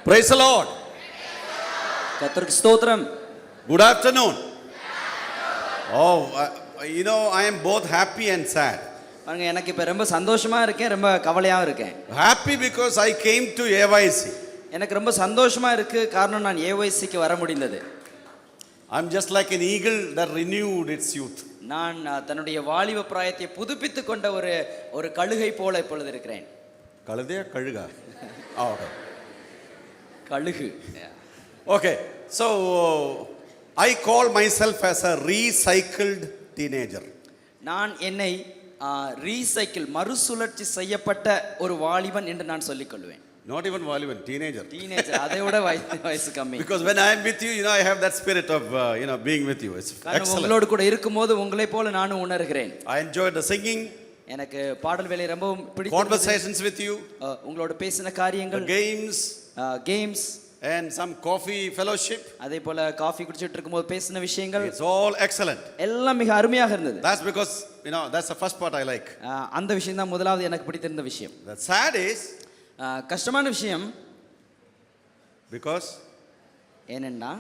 Praise the Lord. கர்த்தருக்கு ஸ்தோத்திரம். Good afternoon. Oh, I am both happy and sad. பாருங்க, எனக்கு இப்ப ரொம்ப சந்தோஷமா இருக்கேன், ரொம்ப கவலையாவும் இருக்கேன். Happy because I came to AYC. எனக்கு ரொம்ப சந்தோஷமா இருக்கு, காரணம் நான் AYCக்கு வர முடிந்தது. I'm just like an eagle that renewed its youth. நான் தன்னுடைய வாலிப பிராயத்தை புதுப்பித்துக் கொண்ட ஒரு கழுகை போல இப்பொழுது இருக்கிறேன். கழுதையா கழுகா? Okay. கழுகு. Okay. So I call myself as a recycled teenager. நான் என்னை மறுசுழற்சி செய்யப்பட்ட ஒரு வாலிபன் என்று நான் சொல்லிக் கொள்வேன். Not even Valiban, teenager. Teenager, அதை விட வயசு கம்மி. Because when I am with you, I have that spirit of being with you. It's excellent. உங்களோடு கூட இருக்கும்போது உங்களை போல நானும் உணர்கிறேன். I enjoyed the singing. எனக்கு பாடல் வேலை ரொம்பவும் பிடித்தது. Conversations with you. உங்களோட பேசின காரியங்கள். Games. And some coffee fellowship. அதே போல காபி குடிச்சிட்டு இருக்கும்போது பேசின விஷயங்கள். It's all excellent. எல்லாம் மிக அருமையாக இருந்தது. That's because that's the first part I like. அந்த விஷயம் தான் முதலாவது எனக்கு பிடித்திருந்த விஷயம். The sad is கஷ்டமான விஷயம் because ஏனென்னா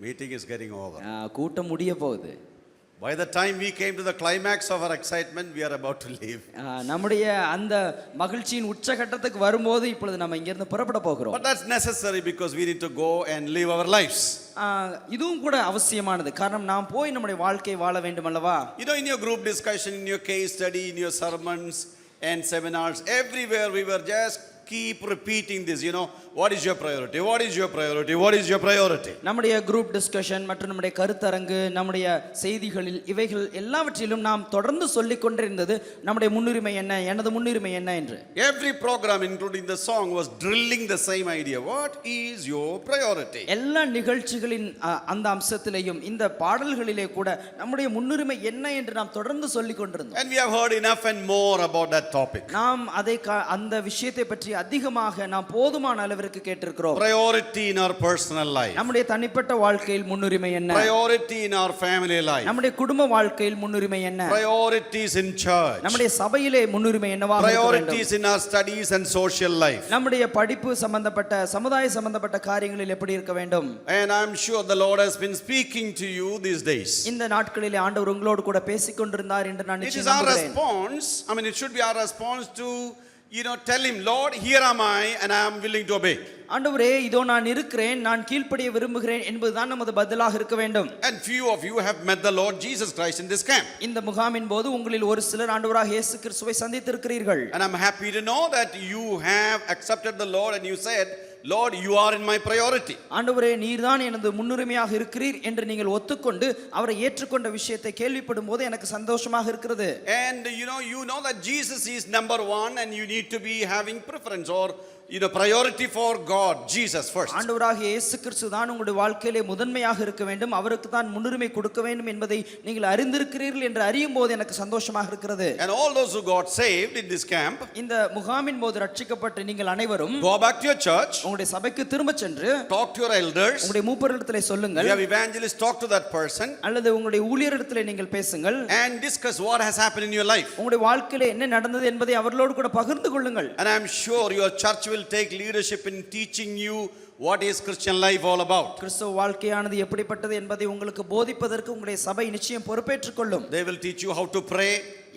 meeting is getting over. கூட்டம் முடிய போகுது. By the time we came to the climax of our excitement, we are about to leave. நம்முடைய அந்த மகிழ்ச்சியின் உச்சகட்டத்துக்கு வரும்போது இப்பொழுது நம்ம இங்க இருந்து புறப்பட போகிறோம். But that's necessary because we need to go and live our lives. இதுவும் கூட அவசியமானது, காரணம் நாம் போய் நம்முடைய வாழ்க்கை வாழ வேண்டும் அல்லவா? In your group discussion, in your case study, in your sermons and seminars, everywhere we were just keep repeating this, what is your priority, what is your priority, what is your priority. நம்முடைய group discussion மற்றும் நம்முடைய கருத்தரங்கு, நம்முடைய செய்திகளில் இவைகள் எல்லாவற்றிலும் நாம் தொடர்ந்து சொல்லிக் கொண்டிருந்தது நம்முடைய முன்னுரிமை என்ன, எனது முன்னுரிமை என்ன என்று. Every program including the song was drilling the same idea, what is your priority. எல்லா நிகழ்ச்சிகளின் அந்த அம்சத்திலேயும் இந்த பாடல்களிலே கூட நம்முடைய முன்னுரிமை என்ன என்று நாம் தொடர்ந்து சொல்லிக் கொண்டிருந்தோம். And we have heard enough and more about that topic. நாம் அந்த விஷயத்தை பற்றி அதிகமாக நாம் போதுமான அளவிற்கு கேட்டிருக்கிறோம். Priority in our personal life. நம்முடைய தனிப்பட்ட வாழ்க்கையில் முன்னுரிமை என்ன? Priority in our family life. நம்முடைய குடும்ப வாழ்க்கையில் முன்னுரிமை என்ன? Priorities in church. நம்முடைய சபையிலே முன்னுரிமை என்னவாக இருக்க வேண்டும்? Priorities in our studies and social life. நம்முடைய படிப்பு சம்பந்தப்பட்ட சமுதாய சம்பந்தப்பட்ட காரியங்களில் எப்படி இருக்க வேண்டும்? And I'm sure the Lord has been speaking to you these days. இந்த நாட்களிலே ஆண்டவர் உங்களோடு கூட பேசிக் கொண்டிருந்தார் என்று நான் நிச்சயம் நம்புகிறேன். It is our response, it should be our response to tell him, Lord, here am I and I am willing to obey. ஆண்டவரே, இதோ நான் இருக்கிறேன், நான் கீழ்ப்படிய விரும்புகிறேன் என்பதுதான் நமது பதிலாக இருக்க வேண்டும். And few of you have met the Lord Jesus Christ in this camp. இந்த முகாமின் போது உங்களில் ஒரு சிலர் ஆண்டவராகிய இயேசு கிறிஸ்துவை சந்தித்திருக்கிறீர்கள். And I'm happy to know that you have accepted the Lord and you said, Lord, you are in my priority. ஆண்டவரே, நீர்தான் எனது முன்னுரிமையாக இருக்கிறீர் என்று நீங்கள் ஒத்துக்கொண்டு அவரை ஏற்றுக்கொண்ட விஷயத்தை கேள்விப்படும் போது எனக்கு சந்தோஷமாக இருக்கிறது. And you know that Jesus is number one and you need to be having preference or priority for God, Jesus first. ஆண்டவராகிய இயேசு கிறிஸ்து தான் உங்களுடைய வாழ்க்கையிலே முதன்மையாக இருக்க வேண்டும், அவருக்கு தான் முன்னுரிமை கொடுக்க வேண்டும் என்பதை நீங்கள் அறிந்திருக்கிறீர்கள் என்று அறியும் போது எனக்கு சந்தோஷமாக இருக்கிறது. And all those who got saved in this camp, இந்த முகாமின் போது ரட்சிக்கப்பட்ட நீங்கள் அனைவரும் go back to your church, உங்களுடைய சபைக்கு திரும்ப சென்று talk to your elders, உங்களுடைய மூப்பரிடத்திலே சொல்லுங்கள். you have evangelists, talk to that person, அல்லது உங்களுடைய ஊழியரிடத்திலே நீங்கள் பேசுங்கள். and discuss what has happened in your life. உங்களுடைய வாழ்க்கையிலே என்ன நடந்தது என்பதை அவர்களோடு கூட பகிர்ந்து கொள்ளுங்கள். And I'm sure your church will take leadership in teaching you what is Christian life all about. கிறிஸ்தவ வாழ்க்கையானது எப்படிப்பட்டது என்பதை உங்களுக்கு போதிப்பதற்கு உங்களுடைய சபை நிச்சயம் பொறுப்பேற்றுக் கொள்ளும். They will teach you how to pray,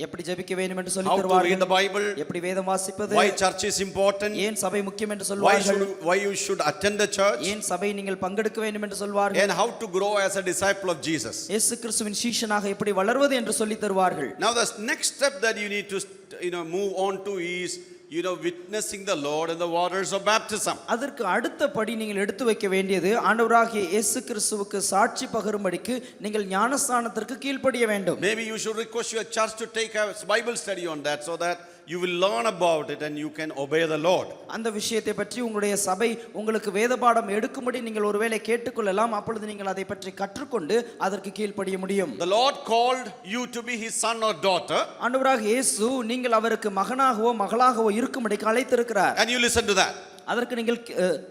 எப்படி ஜெபிக்க வேண்டும் என்று சொல்லி how to தருவார்கள். read the Bible, எப்படி வேதம் வாசிப்பது, why church is important, ஏன் சபை முக்கியம் என்று சொல்வார்கள், why you should attend the church, ஏன் சபை நீங்கள் பங்கெடுக்க வேண்டும் என்று சொல்வார்கள், and how to grow as a disciple of Jesus. இயேசு கிறிஸ்துவின் சீஷனாக எப்படி வளர்வது என்று சொல்லி தருவார்கள். Now the next step that you need to move on to is witnessing the Lord in the waters of baptism. அதற்கு அடுத்த படி நீங்கள் எடுத்து வைக்க வேண்டியது ஆண்டவராகிய இயேசு கிறிஸ்துவுக்கு சாட்சி பகரும்படிக்கு நீங்கள் ஞானஸ்நானத்திற்கு கீழ்ப்படிய வேண்டும். Maybe you should request your church to take a Bible study on that so that you will learn about it and you can obey the Lord. அந்த விஷயத்தை பற்றி உங்களுடைய சபை உங்களுக்கு வேத பாடம் எடுக்கும்படி நீங்கள் ஒருவேளை கேட்டுக்கொள்ளலாம். அப்பொழுது நீங்கள் அதை பற்றி கற்றுக்கொண்டு அதற்கு கீழ்ப்படிய முடியும். The Lord called you to be his son or daughter. ஆண்டவராகிய இயேசு நீங்கள் அவருக்கு மகனாகவோ மகளாகவோ இருக்கும்படி அழைத்திருக்கிறார். And you listen to that. அதற்கு நீங்கள்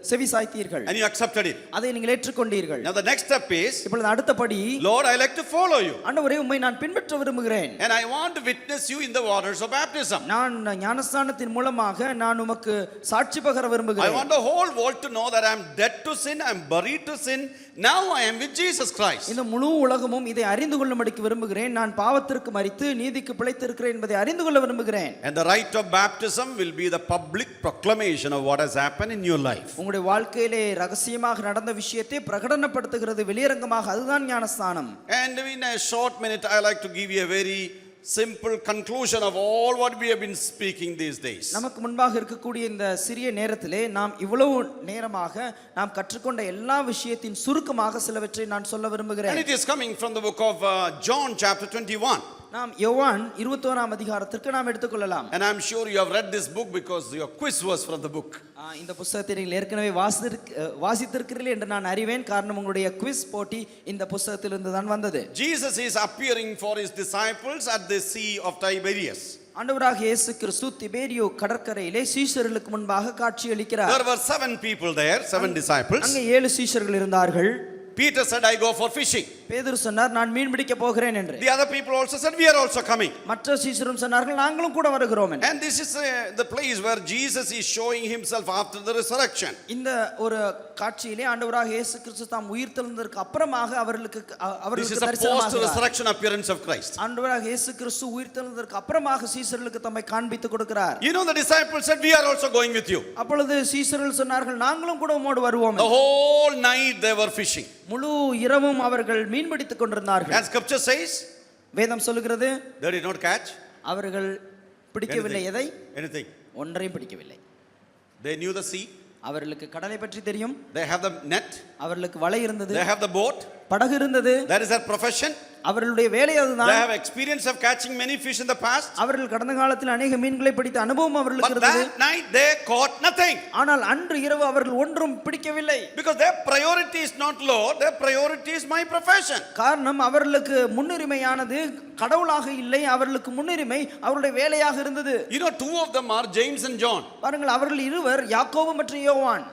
செவி சாய்த்தீர்கள், and you accepted it. அதை நீங்கள் ஏற்றுக்கொண்டீர்கள். Now the next step is, இப்பொழுது அடுத்தபடி, Lord, I like to follow you, ஆண்டவரே உம்மை நான் பின்பற்ற விரும்புகிறேன், and I want to witness you in the waters of baptism. நான் ஞானஸ்நானத்தின் மூலமாக நான் உமக்கு சாட்சி பகர I விரும்புகிறேன். want the whole world to know that I am dead to sin, I am buried to sin, now I am with Jesus Christ. இந்த முழு உலகமும் இதை அறிந்து கொள்ளும்படிக்கு விரும்புகிறேன். நான் பாவத்திற்கு மரித்து நீதிக்கு பிழைத்திருக்கிறேன் என்பதை அறிந்து கொள்ள விரும்புகிறேன். And the rite of baptism will be the public proclamation of what has happened in your life. உங்களுடைய வாழ்க்கையிலே ரகசியமாக நடந்த விஷயத்தை பிரகடனப்படுத்துகிறது வெளியரங்கமாக, அதுதான் ஞானஸ்நானம். And in a short minute, I like to give you a very simple conclusion of all what we have been speaking these days. நமக்கு முன்பாக இருக்கக்கூடிய இந்த சிறிய நேரத்திலே நாம் இவ்வளவு நேரமாக நாம் கற்றுக்கொண்ட எல்லா விஷயத்தின் சுருக்கமாக சிலவற்றை நான் சொல்ல And விரும்புகிறேன். it is coming from the book of John chapter 21. நாம் யோவான் 21ஆம் அதிகாரத்திற்கு நாம் எடுத்துக்கொள்ளலாம். And I'm sure you have read this book because your quiz was from the book. இந்த புத்தகத்தை நீங்கள் ஏற்கனவே வாசித்திருக்கிறீர்கள் என்று நான் அறிவேன். காரணம் உங்களுடைய குவிஸ் போட்டி இந்த புத்தகத்திலிருந்து தான் வந்தது. Jesus is appearing for his disciples at the Sea of Tiberias. ஆண்டவராக இயேசு கிறிஸ்து திபேரியோ கடற்கரையிலே சீஷர்களுக்கு முன்பாக காட்சியளிக்கிறார். There were 7 people there, 7 disciples. அங்கே 7 சீஷர்கள் இருந்தார்கள். Peter said, I go for fishing. பேதுரு சொன்னார், நான் மீன் பிடிக்க போகிறேன் என்று. The other people also said, we are also coming. மற்ற சீஷரும் சொன்னார்கள், நாங்களும் கூட வருகிறோம் என்று. And this is the place where Jesus is showing himself after the resurrection. இந்த ஒரு காட்சியிலே ஆண்டவராக இயேசு கிறிஸ்து தாம் உயிர்த்தெழுந்ததற்கு அப்புறமாக அவர்களுக்கு This is a தரிசனமாகிறார். post resurrection appearance of Christ. ஆண்டவராக இயேசு கிறிஸ்து உயிர்த்தெழுந்ததற்கு அப்புறமாக சீஷர்களுக்கு தம்மை காண்பித்து கொடுக்கிறார். You know, the disciples said, we are also going with you. அப்பொழுது சீஷர்கள் சொன்னார்கள், நாங்களும் கூட உம்மோடு வருவோம். The whole night they were fishing. முழு இரவும் அவர்கள் மீன் பிடித்துக் கொண்டிருந்தார்கள். And scripture says, வேதம் சொல்லுகிறது, they did not catch அவர்கள் பிடிக்கவில்லை. எதை? anything. ஒன்றையும் பிடிக்கவில்லை. They knew the sea. அவர்களுக்கு கடலை பற்றி தெரியும். They have the net. அவர்களுக்கு வலை இருந்தது. They have the boat. படகு இருந்தது. That is their profession. அவர்களுடைய வேலை அதுதான். They have experience of catching many fish in the past. அவர்கள் கடந்த காலத்தில் அநேக மீன்களை பிடித்த அனுபவம் அவர்களுக்கு But இருந்தது. that night they caught nothing. ஆனால் அன்று இரவு அவர்கள் ஒன்றும் பிடிக்கவில்லை. Because their priority is not Lord, their priority is my profession. காரணம் அவர்களுக்கு முன்னுரிமையானது கடவுளாக இல்லை, அவர்களுக்கு முன்னுரிமை அவருடைய வேலையாக இருந்தது. You know, 2 of them are James and John. பாருங்கள், அவர்கள் இருவர் யாக்கோபு மற்றும் யோவான்.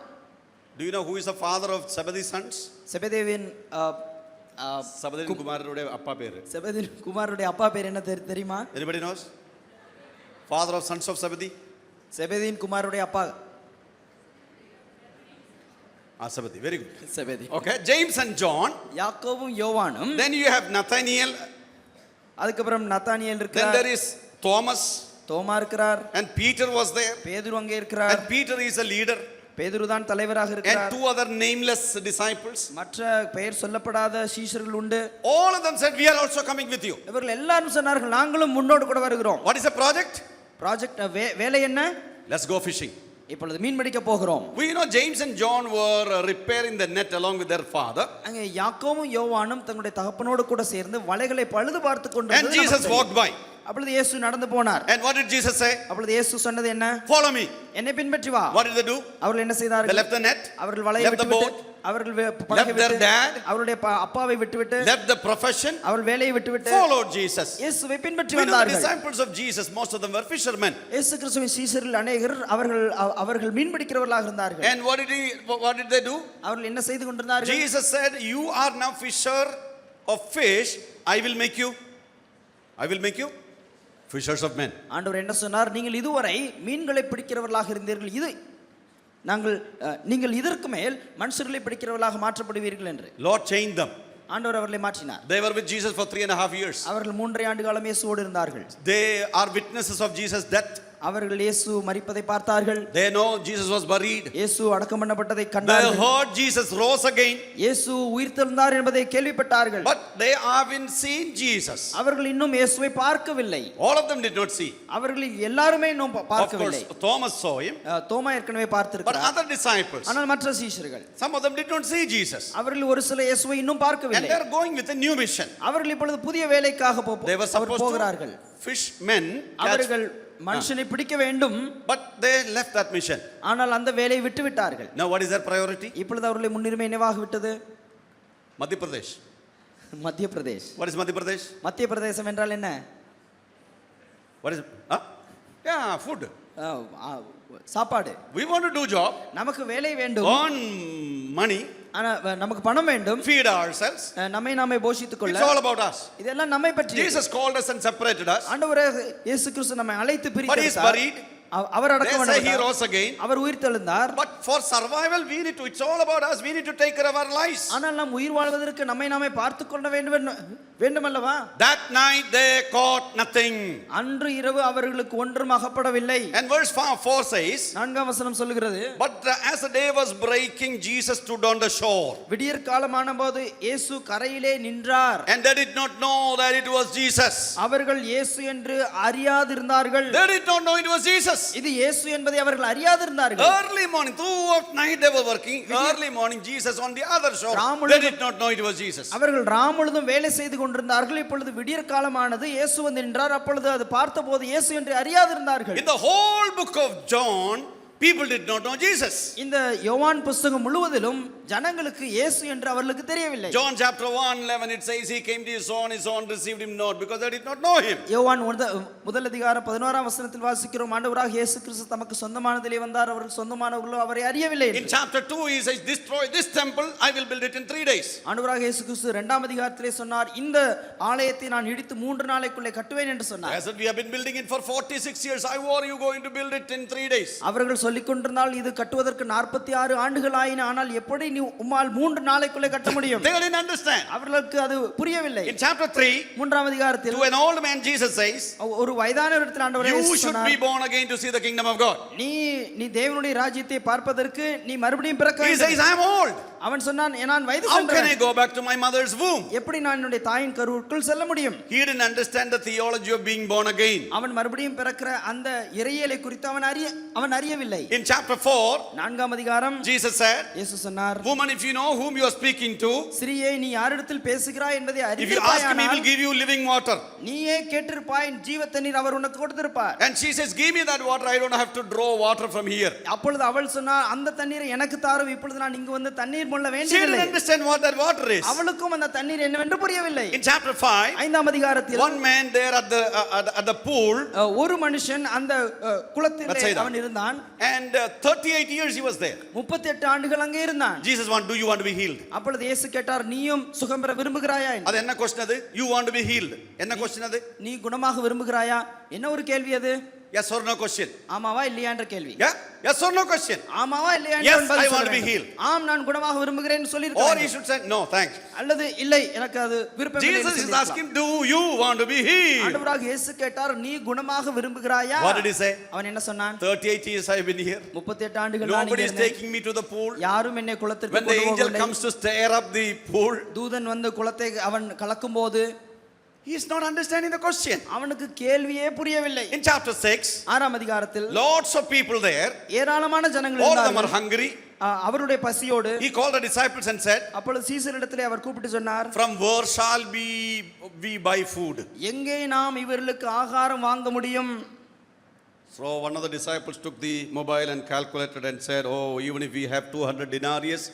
Do you know who is the father of Zebedee's sons? செபதேவின் Zebedee's குமாரருடைய அப்பா பேரு. செபதேவின் குமாரருடைய அப்பா பேர் என்ன தெரியுமா? Anybody knows? Father of sons of Zebedee? செபதேவின் குமாரருடைய அப்பா Zebedee. Very good. செபதே. Okay, James and John. யாக்கோபும் யோவானும். Then you have Nathaniel. அதுக்கப்புறம் நத்தானியேல் Then இருக்கிறார். there is Thomas. தோமா இருக்கிறார். And Peter was there. பேதுரு அங்கே இருக்கிறார். And Peter is a leader. பேதுரு தான் தலைவராக And இருக்கிறார். 2 other nameless disciples. மற்ற பெயர் சொல்லப்படாத சீஷர்கள் உண்டு. All of them said, we are also coming with you. இவர்கள் எல்லாரும் சொன்னார்கள், நாங்களும் முன்னோடு கூட வருகிறோம். What is the project? Project வேலை என்ன? Let's go fishing. இப்பொழுது மீன் பிடிக்க போகிறோம். We know James and John were repairing the net along with their father. அங்கே யாக்கோபும் யோவானும் தங்களுடைய தகப்பனோடு கூட சேர்ந்து வலைகளை பழுது பார்த்து கொண்டு And Jesus walked by. அப்பொழுது இயேசு நடந்து போனார். And what did Jesus say? அப்பொழுது இயேசு சொன்னது என்ன? Follow me. என்னை பின்பற்றி வா. What did they do? அவர்கள் என்ன They செய்தார்கள்? left the net. அவர்கள் வலையை Left the விட்டுவிட்டு boat. அவர்கள் Left படகை their விட்டு dad. அவருடைய அப்பாவை விட்டுவிட்டு Left the profession. அவர்கள் வேலையை விட்டுவிட்டு Followed Jesus. இயேசுவை பின்பற்றி We know the வந்தார்கள். disciples of Jesus, most of them were fishermen. இயேசு கிறிஸ்துவின் சீஷர்கள் அநேகர் அவர்கள் மீன் பிடிக்கிறவர்களாக இருந்தார்கள். And what did they do? அவர்கள் என்ன செய்து கொண்டிருந்தார்கள்? Jesus said, you are now fisher of fish. I will make you fishers of men. ஆண்டவர் என்ன சொன்னார்? நீங்கள் இதுவரை மீன்களை பிடிக்கிறவர்களாக இருந்தீர்கள், நீங்கள் இதற்கு மேல் மனுஷர்களை பிடிக்கிறவர்களாக மாற்றப்படுவீர்கள் என்று. Lord changed them. ஆண்டவர் அவர்களை மாற்றினார். They were with Jesus for 3.5 years. அவர்கள் 3.5 ஆண்டு காலம் இயேசுவோடு இருந்தார்கள். They are witnesses of Jesus' death. அவர்கள் இயேசு மரிப்பதை பார்த்தார்கள். They know Jesus was buried. இயேசு அடக்கம் பண்ணப்பட்டதை They கண்டார்கள். heard Jesus rose again. இயேசு உயிர்த்தெழுந்தார் என்பதை கேள்விப்பட்டார்கள். But they haven't seen Jesus. அவர்கள் இன்னும் இயேசுவை பார்க்கவில்லை. All of them did not see. அவர்கள் எல்லாருமே இன்னும் Of course, பார்க்கவில்லை. Thomas saw him. தோமா ஏற்கனவே But பார்த்திருக்கிறார். other disciples, ஆனால் மற்ற சீஷர்கள், some of them did not see Jesus. அவர்கள் ஒரு சில இயேசுவை இன்னும் And பார்க்கவில்லை. they are going with a new mission. அவர்கள் இப்பொழுது புதிய வேலைக்காக They were supposed போகிறார்கள். to fish men, அவர்கள் மனுஷனை பிடிக்க வேண்டும். but they left that mission. ஆனால் அந்த வேலையை விட்டு விட்டார்கள். Now what is their priority? இப்பொழுது அவர்களுடைய முன்னுரிமை என்னவாக விட்டது? Madhya Pradesh. மத்திய Pradesh. What is Madhya Pradesh? மத்திய பிரதேசம் என்றால் என்ன? What is? Yeah, food. சாப்பாடு, We want to do job, நமக்கு வேலை வேண்டும், earn money, ஆனா நமக்கு பணம் வேண்டும், feed ourselves. நம்மை நாமே போஷித்துக் கொள்ள. It's all about us. இதெல்லாம் நம்மை பற்றி. Jesus called us and separated us. ஆண்டவராக இயேசு கிறிஸ்து நம்மை அழைத்து But he is பிரித்தார். buried. Our They அடக்கம் say he பண்ணப்பட்டார். rose again. அவர் உயிர் தெழுந்தார். But for survival, we need to, it's all about us. We need to take care of our lives. ஆனால் நாம் உயிர் வாழ்வதற்கு நம்மை நாமே பார்த்துக் கொள்ள வேண்டும் அல்லவா? That night they caught nothing. அன்று இரவு அவர்களுக்கு ஒன்றும் அகப்படவில்லை. And verse 4 says, 4ஆம் வசனம் சொல்லுகிறது, but as the day was breaking, Jesus stood on the shore. விடியற் காலமான போது இயேசு கரையிலே நின்றார். And they did not know that it was Jesus. அவர்கள் இயேசு என்று அறியாதிருந்தார்கள். They did not know it was Jesus. இது இயேசு என்பதை அவர்கள் அறியாதிருந்தார்கள். Early morning, throughout night they were working. Early morning, Jesus on the other shore. They did not know it was Jesus. அவர்கள் ராமுழுதும் வேலை செய்து கொண்டிருந்தார்கள். இப்பொழுது விடியற் காலமானது, இயேசு வந்து நின்றார். அப்பொழுது அது பார்த்தபோது இயேசு என்று அறியாதிருந்தார்கள். In the whole book of John, people did not know Jesus. இந்த யோவான் புத்தகம் முழுவதிலும் ஜனங்களுக்கு இயேசு என்று அவர்களுக்கு தெரியவில்லை. John chapter 1:11 it says he came to his own received him not because they did not know him. யோவான் முதல் அதிகாரம் 11ஆம் வசனத்தில் வாசிக்கிறோம், ஆண்டவராக இயேசு கிறிஸ்து தமக்கு சொந்தமானதிலே வந்தார், அவர்கள் சொந்தமானவர்களோ அவரை அறியவில்லை. In chapter 2 he says, destroy this temple, I will build it in 3 days. ஆண்டவராக இயேசு கிறிஸ்து 2ஆம் அதிகாரத்திலே சொன்னார், இந்த ஆலயத்தை நான் இடித்து 3 நாளைக்குள்ளே கட்டுவேன் என்று சொன்னார். I said we have been building it for 46 years. How are you going to build it in 3 days? அவர்கள் சொல்லிக் கொண்டிருந்தால் இது கட்டுவதற்கு 46 ஆண்டுகள் ஆயின, ஆனால் எப்படி நீ உம்மால் 3 நாளைக்குள்ளே கட்ட முடியும்? They didn't understand. அவர்களுக்கு அது புரியவில்லை. In chapter 3, 3ஆம் அதிகாரத்தில் to an old man Jesus says, ஒரு வயதானவரிடத்தில் ஆண்டவரே you இயேசு should சொன்னார், be born again to see the kingdom of God. நீ தேவனுடைய ராஜ்யத்தை பார்ப்பதற்கு நீ மறுபடியும் பிறக்க He வேண்டும். says I am old. அவன் சொன்னான், நான் வயது How can I சென்றவன், go back to my mother's womb? எப்படி நான் என்னுடைய தாயின் கருவுக்குள் செல்ல முடியும்? He didn't understand the theology of being born again. அவன் மறுபடியும் பிறக்கிற அந்த இறையியலை குறித்து அவன் அறியவில்லை. In chapter 4, 4ஆம் அதிகாரம் Jesus said, இயேசு சொன்னார், woman, if you know whom you are speaking to, ஸ்திரீயே நீ யாரிடத்தில் பேசுகிறாய் என்பதை if you ask him, he will give you living water. நீயே கேட்டிருப்பாய், ஜீவ தண்ணீர் அவர் உனக்கு கொடுத்திருப்பார். And she says, give me that water, I don't have to draw water from here. அப்பொழுது அவள் சொன்னார், அந்த தண்ணீரை எனக்கு தாரும், இப்பொழுது நான் இங்கு வந்து தண்ணீர் மொள்ள She வேண்டியதில்லை. didn't understand what that water is. அவளுக்கும் அந்த தண்ணீர் என்னவென்று புரியவில்லை. In chapter 5, 5ஆம் அதிகாரத்தில் one man there at the pool, ஒரு மனுஷன் அந்த குளத்திலே Let's say that. அவன் இருந்தான். and 38 years he was there. 38 ஆண்டுகள் அங்கே இருந்தான். Jesus do you want to be healed? அப்பொழுது இயேசு கேட்டார், நீயும் சுகம் பெற விரும்புகிறாயா என்று. அது என்ன question அது? You want to be healed. என்ன question அது? நீ குணமாக விரும்புகிறாயா? என்ன ஒரு கேள்வி அது? Yes or no question? ஆமாவா இல்லையா என்ற கேள்வி. Yeah? Yes or no question? ஆமாவா இல்லையா Yes, என்று பதில் I want to be சொல்ல healed. வேண்டும். ஆம், நான் குணமாக விரும்புகிறேன் என்று Or he சொல்லியிருக்கார். should say, no, thanks. அல்லது இல்லை, எனக்கு அது விருப்பமில்லை என்று Jesus is சொல்லியிருக்கலாம். asking, do you want to be healed? ஆண்டவராக இயேசு கேட்டார், நீ குணமாக விரும்புகிறாயா? What did he say? அவன் என்ன சொன்னான்? 38 years I have been here. 38 ஆண்டுகள் நான் Nobody இங்கே is இருந்தேன். taking me to the pool. யாரும் என்னை குளத்திற்கு When the கொண்டு angel போகவில்லை. comes to stir up the pool, தூதன் வந்து குளத்தை அவன் கலக்கும்போது he is not understanding the question. அவனுக்கு கேள்வியே புரியவில்லை. In chapter 6, 6ஆம் அதிகாரத்தில் lots of people there, ஏராளமான ஜனங்கள் all of them are இருந்தார்கள். hungry. அவருடைய பசியோடு He called the disciples and said, அப்பொழுது சீசரிடத்திலே அவர் கூப்பிட்டு சொன்னார், from where shall we buy food? எங்கே நாம் இவர்களுக்கு ஆகாரம் வாங்க முடியும்? So one of the disciples took the mobile and calculated and said, oh, even if we have 200 denarius,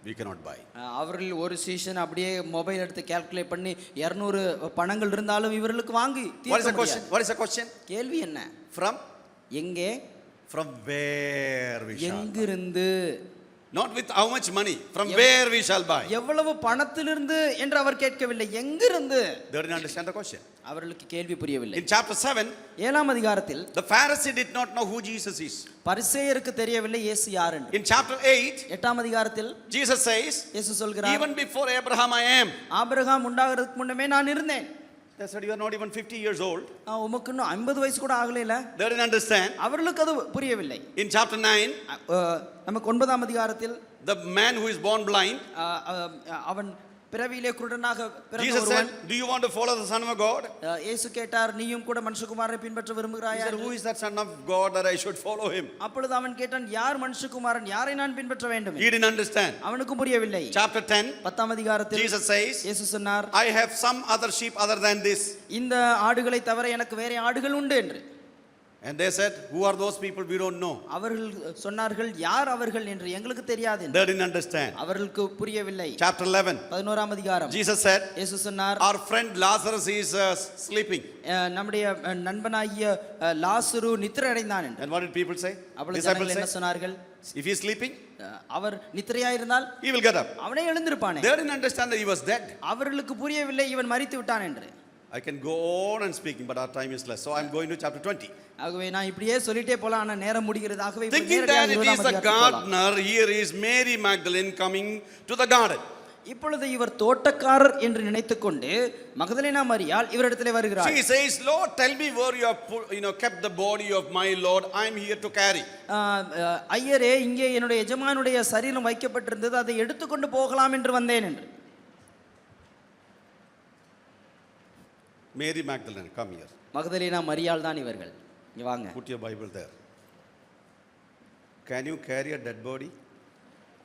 we cannot buy. அவர்கள் ஒரு சீசன் அப்படியே மொபைல் எடுத்து கால்குலேட் பண்ணி 200 பணங்கள் இருந்தாலும் இவர்களுக்கு வாங்கி What is the question? What is the question? கேள்வி என்ன? From? எங்கே? From where we shall buy. எங்கிருந்து? Not with how much money. From where we shall buy. எவ்வளவு பணத்திலிருந்து என்று அவர் கேட்கவில்லை, எங்கிருந்து? They didn't understand the question. அவர்களுக்கு கேள்வி புரியவில்லை. In chapter 7, 7ஆம் அதிகாரத்தில் the Pharisee did not know who Jesus is. பரிசேயருக்கு தெரியவில்லை இயேசு யார் என்று. In chapter 8, 8ஆம் அதிகாரத்தில் Jesus says, இயேசு சொல்கிறார், even before Abraham I am. Abraham உண்டாகிறதுக்கு முன்னமே நான் இருந்தேன். They said, you are not even 50 years old. உமக்கு இன்னும் 50 வயசு கூட ஆகலைல. They didn't understand. அவர்களுக்கு அது புரியவில்லை. In chapter 9, நமக்கு 9ஆம் அதிகாரத்தில் the man who is born blind, அவன் பிறவியிலே குருடனாக பிறந்த Jesus ஒருவன், said, do you want to follow the Son of God? இயேசு கேட்டார், நீயும் கூட மனுஷகுமாரனை பின்பற்ற He விரும்புகிறாயா? said, who is that Son of God that I should follow him? அப்பொழுது அவன் கேட்டான், யார் மனுஷகுமாரன், யாரை நான் பின்பற்ற வேண்டும்? He didn't understand. அவனுக்கும் புரியவில்லை. Chapter 10, 10ஆம் அதிகாரத்தில் Jesus says, இயேசு சொன்னார், I have some other sheep other than this. இந்த ஆடுகளை தவிர எனக்கு வேற ஆடுகள் உண்டு என்று. And they said, who are those people? We don't know. அவர்கள் சொன்னார்கள் யார் அவர்கள் என்று எங்களுக்கு தெரியாது என்று. They didn't understand. அவர்களுக்கு புரியவில்லை. Chapter 11. 11ஆம் அதிகாரம். Jesus said, இயேசு சொன்னார், our friend Lazarus is sleeping. நம்முடைய நண்பனாகிய லாசரு நித்திரை அடைந்தான் என்று. And what did people say? அப்பொழுது Disciples ஜனங்கள் என்ன say, சொன்னார்கள்? if he is sleeping, our நித்திரையாயிருந்தால் he will get up. அவனே எழுந்திருப்பானே. They didn't understand that he was dead. அவர்களுக்கு புரியவில்லை இவன் மரித்து விட்டான் என்று. I can go on and speaking, but our time is less. So I'm going to chapter 20. ஆகவே நான் இப்படியே சொல்லிட்டே போலாம், ஆனா நேரம் முடிகிறது. ஆகவே Thinking that it is the gardener, here is Mary Magdalene coming to the garden. இப்பொழுது இவர் தோட்டக்காரர் என்று நினைத்துக்கொண்டு மகதலேனா மரியாள் இவரிடத்திலே வருகிறார். She says, Lord, tell me where you have kept the body of my Lord. I'm here to carry. ஐயரே, இங்கே என்னுடைய எஜமானுடைய சரீரம் வைக்கப்பட்டிருந்தது, அதை எடுத்துக்கொண்டு போகலாம் என்று வந்தேன் என்று. Mary Magdalene, come here. மகதலேனா மரியாள் தான் இவர்கள். இங்க வாங்க. Put your Bible there. Can you carry a dead body?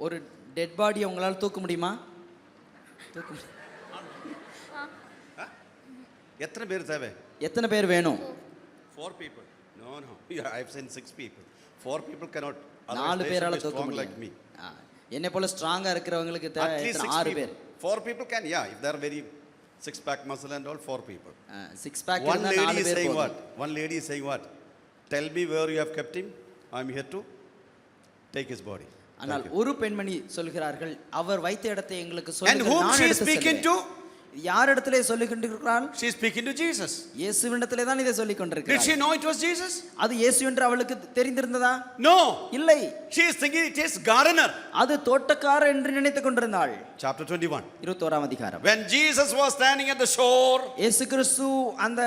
ஒரு டெட் பாடியை உங்களால் தூக்க முடியுமா? தூக்க முடியும். எத்தனை பேர் தேவை? எத்தனை பேர் வேணும்? 4 people. No. Yeah, I've sent 6 people. 4 people cannot. 4 பேரால தூக்க like முடியும். me. என்னை போல ஸ்ட்ராங்கா இருக்கிறவங்களுக்கு At least 6 பேர். 4 people can. Yeah, if they are very 6-pack muscle and all, 4 people. 6 pack One இருந்தா 4 lady is பேர் saying போதும். what? One lady is saying what? Tell me where you have kept him. I'm here to take his body. ஆனால் ஒரு பெண்மணி சொல்கிறார்கள், அவர் வைத்த இடத்தை எங்களுக்கு And சொல்லுங்கள், whom நான் she is எடுத்து speaking செல்கிறேன். to? யார் இடத்திலே சொல்லுகின்றாள்? She is speaking to Jesus. இயேசுவினிடத்திலே தான் இதை சொல்லிக் Did கொண்டிருக்கிறாள். she know it was Jesus? அது இயேசு என்று அவளுக்கு தெரிந்திருந்ததா? No. இல்லை. She is thinking it is gardener. அது தோட்டக்காரர் என்று நினைத்துக் கொண்டிருந்தாள். Chapter 21. 21ஆம் அதிகாரம். When Jesus was standing at the shore, இயேசு கிறிஸ்து அந்த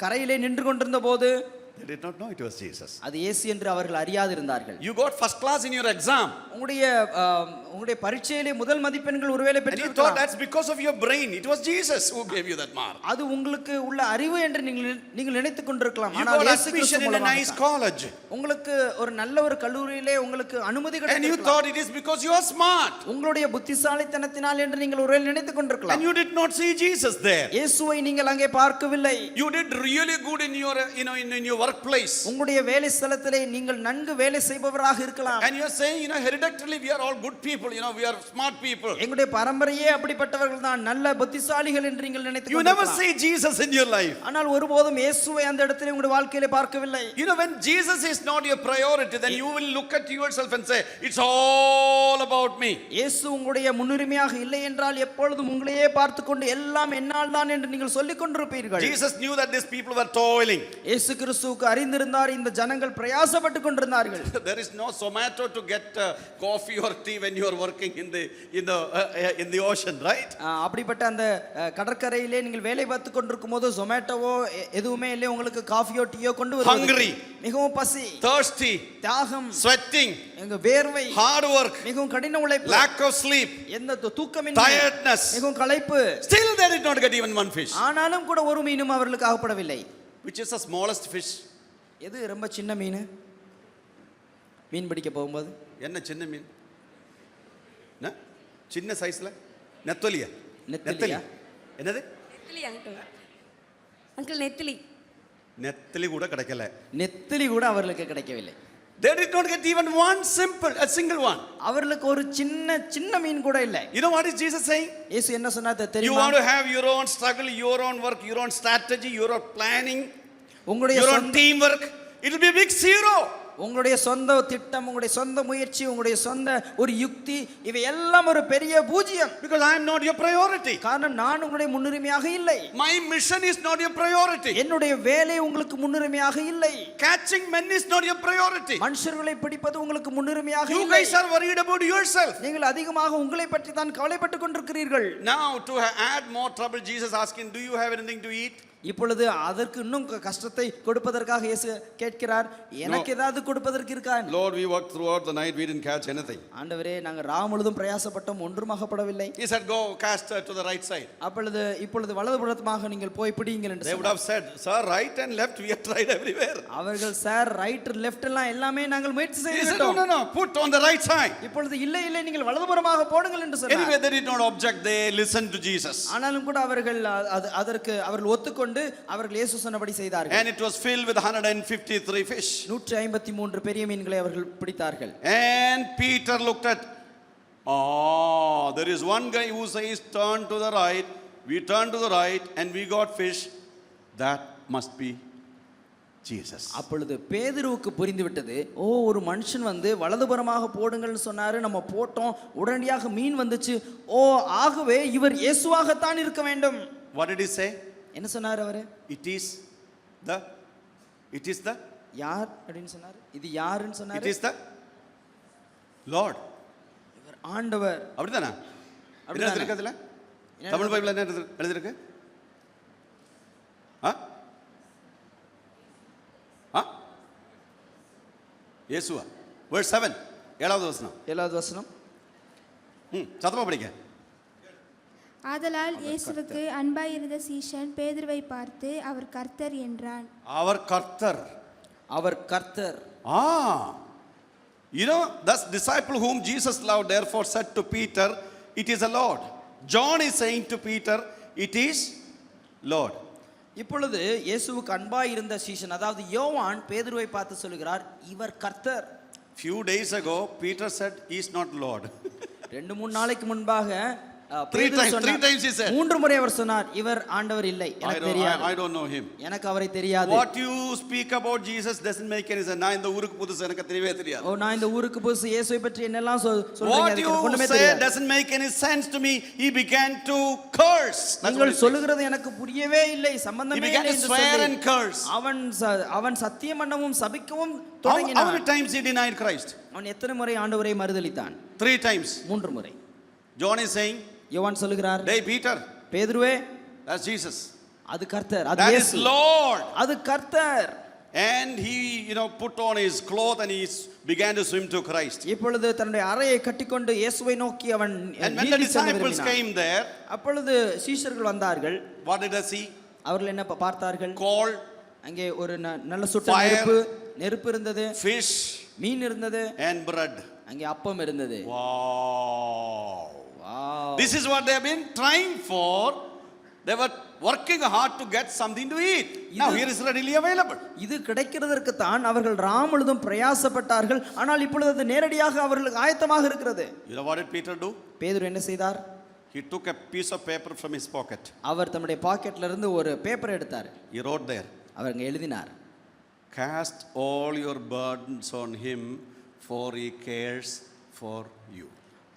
கரையிலே நின்று கொண்டிருந்த போது they did not know it was Jesus. அது இயேசு என்று அவர்கள் அறியாதிருந்தார்கள். You got first class in your exam. உங்களுடைய பரீட்சையிலே முதல் மதிப்பெண்கள் ஒருவேளை And you thought பெற்றிருக்கலாம். that's because of your brain. It was Jesus who gave you that mark. அது உங்களுக்கு உள்ள அறிவு என்று நீங்கள் நினைத்துக் கொண்டிருக்கலாம். You ஆனால் got இயேசு admission கிறிஸ்து in a மூலமாக nice தான். college. உங்களுக்கு ஒரு நல்ல ஒரு கல்லூரியிலே உங்களுக்கு அனுமதி And you கிடைத்திருக்கலாம். thought it is because you are smart. உங்களுடைய புத்திசாலித்தனத்தினால் என்று நீங்கள் ஒருவேளை நினைத்துக் கொண்டிருக்கலாம். And you did not see Jesus there. இயேசுவை நீங்கள் அங்கே பார்க்கவில்லை. You did really good in your in your workplace. உங்களுடைய வேலை ஸ்தலத்திலே நீங்கள் நன்கு வேலை செய்பவராக இருக்கலாம். And you are saying, hereditarily we are all good people, we are smart people. எங்களுடைய பரம்பரையே அப்படிப்பட்டவர்கள் தான், நல்ல புத்திசாலிகள் என்று நீங்கள் நினைத்துக் You never கொண்டிருக்கலாம். see Jesus in your life. ஆனால் ஒருபோதும் இயேசுவை அந்த இடத்திலே உங்களுடைய வாழ்க்கையிலே பார்க்கவில்லை. When Jesus is not your priority, then you will look at yourself and say, it's all about me. இயேசு உங்களுடைய முன்னுரிமையாக இல்லை என்றால் எப்பொழுதும் உங்களையே பார்த்துக்கொண்டு எல்லாம் என்னால் தான் என்று நீங்கள் சொல்லிக் கொண்டிருப்பீர்கள். Jesus knew that these people were toiling. இயேசு கிறிஸ்துவுக்கு அறிந்திருந்தார் இந்த ஜனங்கள் பிரயாசப்பட்டு கொண்டிருந்தார்கள். There is no Zomato to get coffee or tea when you are working in the ocean, right? அப்படிப்பட்ட அந்த கடற்கரையிலே நீங்கள் வேலை பார்த்து கொண்டிருக்கும் போது ஜொமேட்டோவோ எதுவுமே இல்லை, உங்களுக்கு காஃபியோ டீயோ கொண்டு வருவது. Hungry, மிகவும் பசி, thirsty, தியாகம், sweating, எங்க வேர்வை, hard work, மிகவும் கடின உழைப்பு, lack of sleep, எந்த தூக்கமின்மை, tiredness, மிகவும் களைப்பு. Still they did not get even one fish. ஆனாலும் கூட ஒரு மீனும் அவர்களுக்கு ஆகப்படவில்லை. Which is the smallest fish? எது ரொம்ப சின்ன மீன்? மீன் பிடிக்க போகும்போது என்ன சின்ன மீன்? சின்ன சைஸ்ல நெத்தலியா? நெத்தலியா? என்னது? நெத்திலி அங்கிள் நெத்திலி. நெத்தலி கூட கிடைக்கல. நெத்திலி கூட அவர்களுக்கு கிடைக்கவில்லை. They did not get even a single one. அவர்களுக்கு ஒரு சின்ன மீன் கூட இல்லை. You know what is Jesus saying? இயேசு என்ன சொன்னார் You தெரியுமா? want to have your own struggle, your own work, your own strategy, your own planning, உங்களுடைய your own teamwork. It will be a big zero. உங்களுடைய சொந்த திட்டம், உங்களுடைய சொந்த முயற்சி, உங்களுடைய சொந்த ஒரு யுக்தி, இவை எல்லாம் ஒரு பெரிய பூஜ்யம். Because I am not your priority. காரணம் நான் உங்களுடைய முன்னுரிமையாக இல்லை. My mission is not your priority. என்னுடைய வேலை உங்களுக்கு முன்னுரிமையாக இல்லை. Catching men is not your priority. மனுஷர்களை பிடிப்பது உங்களுக்கு முன்னுரிமையாக You இல்லை. guys are worried about yourself. நீங்கள் அதிகமாக உங்களை பற்றி தான் கவலைப்பட்டுக் கொண்டிருக்கிறீர்கள். Now to add more trouble, Jesus asking, do you have anything to eat? இப்பொழுது அதற்கு இன்னும் கஷ்டத்தை கொடுப்பதற்காக இயேசு கேட்கிறார், எனக்கு ஏதாவது கொடுப்பதற்கு இருக்கா? Lord, we worked throughout the night, we didn't catch anything. ஆண்டவரே, நாங்கள் ராம் முழுதும் பிரயாசப்பட்டோம், ஒன்றும் அகப்படவில்லை. He said, go cast to the right side. இப்பொழுது வலதுபுறமாக நீங்கள் போய் பிடியுங்கள் என்று They would have said, sir, right and left, we have tried everywhere. அவர்கள் சார் ரைட் லெஃப்ட் எல்லாம் எல்லாமே நாங்கள் முயற்சி He said, செய்துவிட்டோம். no, put on the right side. இப்பொழுது இல்லை நீங்கள் வலதுபுறமாக போடுங்கள் என்று சொன்னார். Anyway, they did not object, they listened to Jesus. ஆனாலும் கூட அவர்கள் அதற்கு ஒத்துக்கொண்டு கொண்டு அவர்கள் இயேசு சொன்னபடி செய்தார்கள். And it was filled with 153 fish. 153 பெரிய மீன்களை அவர்கள் பிடித்தார்கள். And Peter looked at, there is one guy who says turn to the right. We turned to the right and we got fish. That must be Jesus. அப்பொழுது பேதுருவுக்கு புரிந்து விட்டது. ஒரு மனுஷன் வந்து வலதுபுறமாக போடுங்கள்னு சொன்னாரு, நம்ம போட்டோம், உடனடியாக மீன் வந்துச்சு. ஆகவே இவர் இயேசுவாகத்தான் இருக்க வேண்டும். What did he say? என்ன சொன்னார் அவரு? It is the யார் அப்படின்னு சொன்னார்? இது யாருன்னு சொன்னார்? It is the Lord. இவர் ஆண்டவர். அப்படிதானே? என்ன எழுதிருக்கு அதுல? தமிழ் பைபிள்ல என்ன எழுதிருக்கு? இயேசுவா. verse 7 7வது வசனம். சத்தமா படிங்க. ஆதலால் இயேசுவுக்கு அன்பாயிருந்த சீஷன் பேதுருவை பார்த்து அவர் கர்த்தர் என்றான். அவர் கர்த்தர். You know, thus disciple whom Jesus loved therefore said to Peter, it is a Lord. John is saying to Peter, it is Lord. இப்பொழுது இயேசுவுக்கு அன்பாய் இருந்த சீஷன், அதாவது யோவான் பேதுருவை பார்த்து சொல்கிறார், இவர் கர்த்தர். Few days ago Peter said he is not Lord. 2-3 நாளைக்கு முன்பாக three times he said. 3 முறை அவர் சொன்னார், இவர் ஆண்டவர் இல்லை, எனக்கு தெரியாது. I don't know him. எனக்கு அவரை தெரியாது. What you speak about Jesus doesn't make any sense. நான் இந்த ஊருக்கு புதுசு, எனக்கு தெரியவே தெரியாது. நான் இந்த ஊருக்கு புதுசு, இயேசுவை பற்றி என்னெல்லாம் சொல்றீங்க, What you say doesn't make any sense to me. He began to curse. நீங்கள் சொல்லுகிறது எனக்கு புரியவே இல்லை, சம்பந்தமே இல்லை என்று சொல்லி. He began to swear and curse. அவன் சத்தியம் பண்ணவும் சபிக்கவும் How தொடங்கினான். many times he denied Christ? அவன் எத்தனை முறை ஆண்டவரை மறுதலித்தான்? 3 times. 3 முறை. John is saying, யோவான் சொல்லுகிறார், hey Peter, பேதுருவே, that's Jesus. அது கர்த்தர், அது that இயேசு. is Lord. அது கர்த்தர். And he put on his cloth and he began to swim to Christ. இப்பொழுது தன்னுடைய அறையை கட்டிக்கொண்டு இயேசுவை நோக்கி அவன் and when the disciples came there, அப்பொழுது சீஷர்கள் வந்தார்கள். what did they see? அவர்கள் என்ன பார்த்தார்கள்? coal, அங்கே ஒரு நல்ல சுட்ட நெருப்பு இருந்தது, fish, மீன் இருந்தது, and bread. அங்கே அப்பம் இருந்தது. Wow. This is what they have been trying for. They were working hard to get something to eat. Now here is readily available. இது கிடைக்கிறதற்கு தான் அவர்கள் ராமுழுதும் பிரயாசப்பட்டார்கள். ஆனால் இப்பொழுது அது நேரடியாக அவர்களுக்கு ஆயத்தமாக இருக்கிறது. You know what did Peter do? பேதுரு என்ன செய்தார்? He took a piece of paper from his pocket. அவர் தம்முடைய பாக்கெட்ல இருந்து ஒரு பேப்பர் எடுத்தார். He wrote there. அவர் அங்கே எழுதினார், cast all your burdens on him for he cares for you.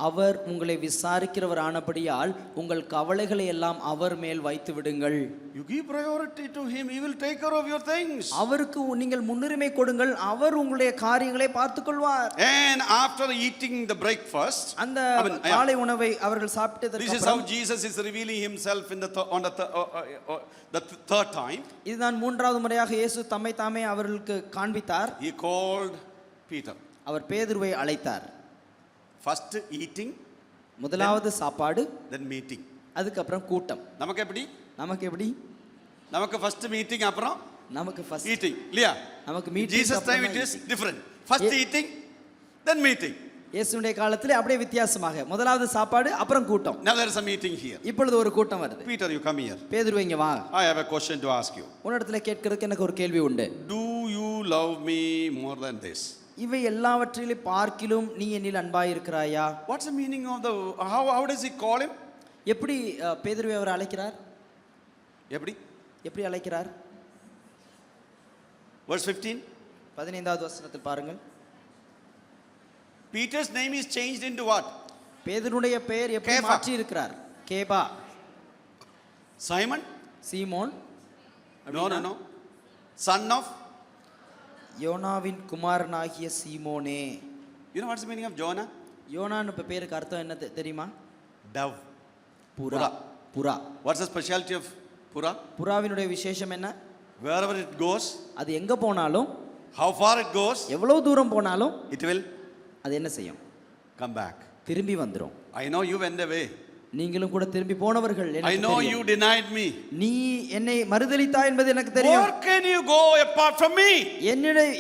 அவர் உங்களை விசாரிக்கிறவர் ஆனபடியால் உங்கள் கவலைகளை எல்லாம் அவர் மேல் வைத்து விடுங்கள். You give priority to him, he will take care of your things. அவருக்கு நீங்கள் முன்னுரிமை கொடுங்கள், அவர் உங்களுடைய காரியங்களை பார்த்துக் கொள்வார். And after eating the breakfast, அந்த காலை உணவை அவர்கள் சாப்பிட்டதற்கு this is how Jesus is revealing himself in the third time. இதுதான் 3வது முறையாக இயேசு தம்மை தாமே அவர்களுக்கு காண்பித்தார். He called Peter. அவர் பேதுருவை அழைத்தார். First eating, முதலாவது சாப்பாடு, then meeting. அதுக்கு அப்புறம் கூட்டம். நமக்கு எப்படி? நமக்கு first meeting அப்புறம் நமக்கு first eating இல்லையா? நமக்கு meeting. Jesus time it is different. First eating, then meeting. இயேசுவின் காலத்திலே அப்படியே வித்தியாசமாக முதலாவது சாப்பாடு அப்புறம் கூட்டம். Now there is a meeting here. இப்பொழுது ஒரு கூட்டம் வருது. Peter, you come here. பேதுரு இங்க வா. I have a question to ask you. உன்னிடத்துல கேட்கிறதுக்கு எனக்கு ஒரு கேள்வி உண்டு. Do you love me more than this? இவை எல்லாவற்றிலும் பார்க்கிலும் நீ என்னில் அன்பாய் இருக்கிறாயா? What's the meaning of the how does he call him? எப்படி பேதுருவை அவர் அழைக்கிறார்? எப்படி அழைக்கிறார்? Verse 15. 15வது வசனத்தில் பாருங்கள். Peter's name is changed into what? பேதுருடைய பெயர் எப்படி மாற்றி இருக்கிறார்? கேபா. Simon? Simon? No. Son of யோனாவின் குமாரனாகிய சீமோனே. You know what's the meaning of Jonah? யோனான் பேருக்கு அர்த்தம் என்ன தெரியுமா? Dove. புறா. What's the specialty of புறா? புறாவினுடைய விசேஷம் என்ன? Wherever it goes, அது எங்க போனாலும், how far it goes, எவ்வளவு தூரம் போனாலும், it will அது என்ன செய்யும்? come back. திரும்பி வந்துரும். I know you went away. நீங்களும் கூட திரும்பி போனவர்கள் I எனக்கு know தெரியும். you denied me. நீ என்னை மறுதலித்தாய் என்பது எனக்கு தெரியும். Where can you go apart from me?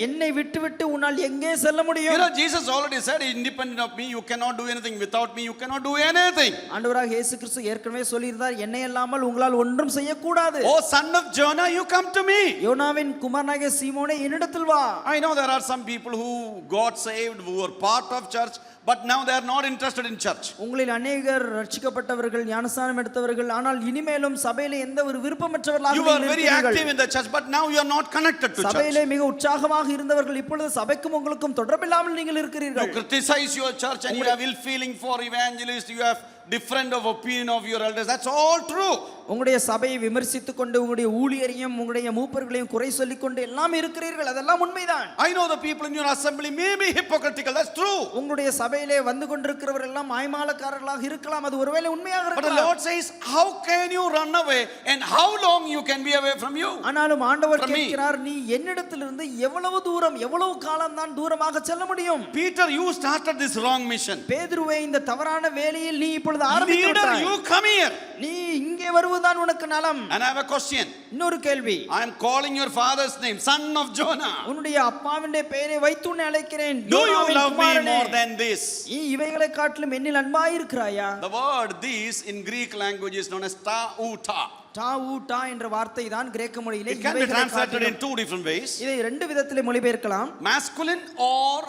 என்னை விட்டு உன்னால் எங்கே செல்ல You முடியும்? know, Jesus already said, independent of me, you cannot do anything. Without me, you cannot do anything. ஆண்டவராக இயேசு கிறிஸ்து ஏற்கனவே சொல்லியிருந்தார், என்னை அல்லாமல் உங்களால் ஒன்றும் செய்யக்கூடாது. Oh, son of Jonah, you come to me. யோனாவின் குமாரனாகிய சீமோனே என்னிடத்தில் வா. I know there are some people who got saved, who were part of church, but now they are not interested in church. உங்களில் அநேகர் ரட்சிக்கப்பட்டவர்கள், ஞானஸ்நானம் எடுத்தவர்கள், ஆனால் இனிமேலும் சபையிலே எந்த ஒரு விருப்பமற்றவர்களாக You were very active in the church, but now you are not connected to church. சபையிலே மிக உற்சாகமாக இருந்தவர்கள் இப்பொழுது சபைக்கும் உங்களுக்கும் தொடர்பில்லாமல் நீங்கள் You இருக்கிறீர்கள். criticize your church and you have ill feeling for evangelists, you have different of opinion of your elders. That's all true. உங்களுடைய சபையை விமர்சித்துக் கொண்டு உங்களுடைய ஊழியரையும் உங்களுடைய மூப்பர்களையும் குறை சொல்லிக் கொண்டு எல்லாம் இருக்கிறீர்கள். அதெல்லாம் உண்மைதான். I know the people in your assembly may be hypocritical. That's true. உங்களுடைய சபையிலே வந்து கொண்டிருக்கிறவர் எல்லாம் மாய்மாலக்காரர்களாக இருக்கலாம். அது ஒருவேளை உண்மையாக But the இருக்கலாம். Lord says, how can you run away and how long you can be away from you? ஆனாலும் ஆண்டவர் From me. கேட்கிறார், நீ என்னிடத்திலிருந்து எவ்வளவு தூரம், எவ்வளவு காலம் தான் தூரமாக செல்ல முடியும்? Peter, you started this wrong mission. பேதுருவே, இந்த தவறான வேலையில் நீ இப்பொழுது ஆரம்பித்து Leader, விட்டாய். you come here. நீ இங்கே வருவதுதான் உனக்கு நலம். And I have a question. இன்னொரு கேள்வி. I am calling your father's name, son of Jonah. உன்னுடைய அப்பாவினுடைய பெயரை வைத்து உன்னை அழைக்கிறேன். Do you யோனாவின் love me குமாரனே, more than this? நீ இவைகளை காட்டிலும் என்னில் அன்பாயிருக்கிறாயா? The word this in Greek language is known as tauta. டாவூட்டா என்ற வார்த்தை தான் கிரேக்க மொழியிலே It can be இவைகளை translated காட்டிலும். in two different ways. இதை ரெண்டு விதத்திலே மொழிபெயர்க்கலாம். Masculine or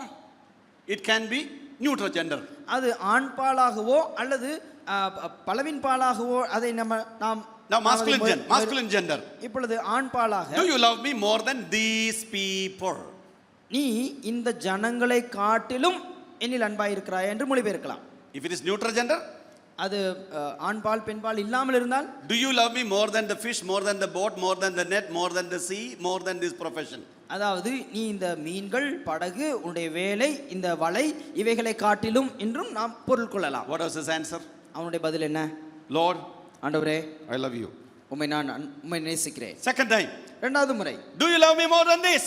it can be neutral gender. அது ஆண் பாலாகவோ அல்லது பலவின் பாலாகவோ அதை நாம் Now masculine gender. இப்பொழுது ஆண் பாலாக, Do you love me more than these people? நீ இந்த ஜனங்களை காட்டிலும் என்னில் அன்பாயிருக்கிறாய் என்று மொழிபெயர்க்கலாம். If it is neutral gender, அது ஆண் பால் பெண் பால் இல்லாமல் இருந்தால், do you love me more than the fish, more than the boat, more than the net, more than the sea, more than this profession? அதாவது நீ இந்த மீன்கள், படகு, உன்னுடைய வேலை, இந்த வலை இவைகளை காட்டிலும் என்றும் நாம் பொருள் கொள்ளலாம். What was his answer? அவனுடைய பதில் என்ன? Lord, ஆண்டவரே, I love you. உம்மை நேசிக்கிறேன். Second time, இரண்டாவது முறை, do you love me more than this?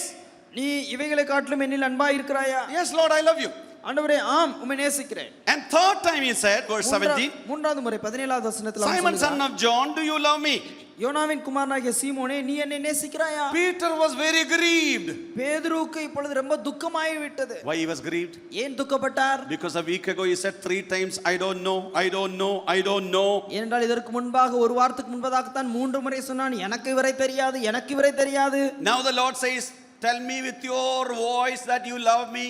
நீ இவைகளை காட்டிலும் என்னில் அன்பாயிருக்கிறாயா? Yes, Lord, I love you. ஆண்டவரே, ஆம், உம்மை நேசிக்கிறேன். And third time he said, verse 17, மூன்றாவது முறை 17வது வசனத்தில் அவன் Simon, son சொல்கிறான், of John, do you love me? யோனாவின் குமாரனாகிய சீமோனே, நீ என்னை நேசிக்கிறாயா? Peter was very grieved. பேதுருக்கு இப்பொழுது ரொம்ப துக்கமாகி விட்டது. Why he was grieved? ஏன் துக்கப்பட்டார்? Because a week ago he said 3 times, I don't know, I don't know, I don't know. ஏனென்றால் இதற்கு முன்பாக ஒரு வாரத்துக்கு முன்பதாகத்தான் 3 முறை சொன்னான், எனக்கு இவரை தெரியாது, எனக்கு இவரை தெரியாது. Now the Lord says, tell me with your voice that you love me.